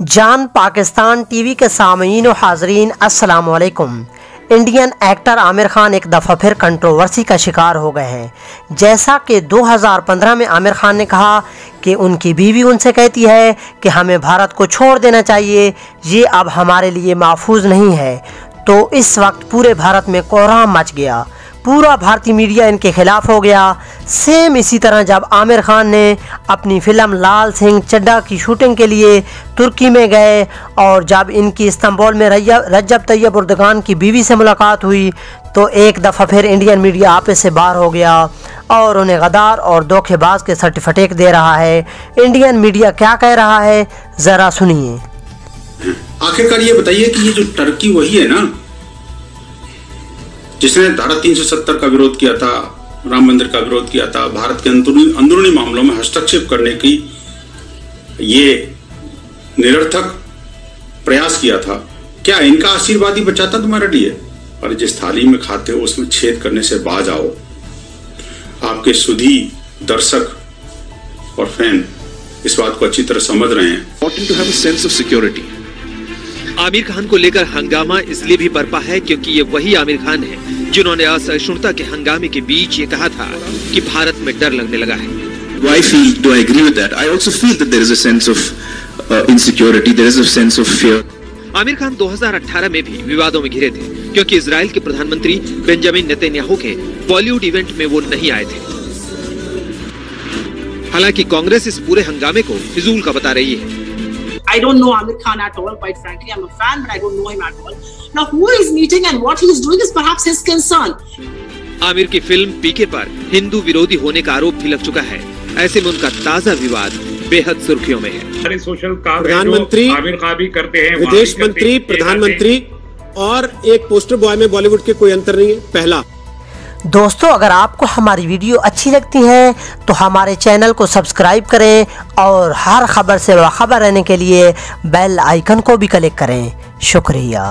जान पाकिस्तान टीवी के सामीन और हाजरीन अस्सलाम वालेकुम। इंडियन एक्टर आमिर खान एक दफ़ा फिर कंट्रोवर्सी का शिकार हो गए हैं। जैसा कि 2015 में आमिर खान ने कहा कि उनकी बीवी उनसे कहती है कि हमें भारत को छोड़ देना चाहिए, ये अब हमारे लिए महफूज नहीं है, तो इस वक्त पूरे भारत में कोहराम मच गया। पूरा भारतीय मीडिया इनके खिलाफ हो गया। सेम इसी तरह जब आमिर खान ने अपनी फ़िल्म लाल सिंह चड्ढा की शूटिंग के लिए तुर्की में गए और जब इनकी इस्तांबुल में रजब तैयब उर्दगान की बीवी से मुलाकात हुई तो एक दफ़ा फिर इंडियन मीडिया आपस से बाहर हो गया और उन्हें गद्दार और धोखेबाज के सर्टिफिकेट दे रहा है। इंडियन मीडिया क्या कह रहा है, ज़रा सुनिए। आखिरकार ये बताइए कि ये जो टर्की वही है ना जिसने धारा 370 का विरोध किया था, राम मंदिर का विरोध किया था, भारत के अंदरूनी मामलों में हस्तक्षेप करने की ये निरर्थक प्रयास किया था। क्या इनका आशीर्वाद ही बचा था तुम्हारे लिए? और जिस थाली में खाते हो उसमें छेद करने से बाज आओ। आपके सुधी दर्शक और फैन इस बात को अच्छी तरह समझ रहे हैं। Important to have a sense of security. Aamir Khan को लेकर हंगामा इसलिए भी बरपा है क्योंकि ये वही आमिर खान है जिन्होंने असहिष्णुता के हंगामे के बीच ये कहा था कि भारत में डर लगने लगा है। Do I agree with that? I also feel that there is a sense of insecurity, there is a sense of fear. Aamir Khan 2018 में भी विवादों में घिरे थे क्योंकि इजराइल के प्रधानमंत्री बेंजामिन नेतन्याहू के बॉलीवुड इवेंट में वो नहीं आए थे। हालांकि कांग्रेस इस पूरे हंगामे को फिजूल का बता रही है। I don't know Amir Khan at all, quite frankly. I'm a fan, but I don't know him at all. Now, who he's meeting and what he is doing is perhaps his concern. Aamir की film पीके पर हिंदू विरोधी होने का आरोप भी लग चुका है। ऐसे में उनका ताजा विवाद बेहद सुर्खियों में है। सोशल काम प्रधानमंत्री, आमिर खान भी करते हैं, विदेश मंत्री, प्रधानमंत्री और एक पोस्टर बॉय में बॉलीवुड के कोई अंतर नहीं है। पहला दोस्तों, अगर आपको हमारी वीडियो अच्छी लगती है तो हमारे चैनल को सब्सक्राइब करें और हर खबर से बाखबर रहने के लिए बेल आइकन को भी क्लिक करें। शुक्रिया।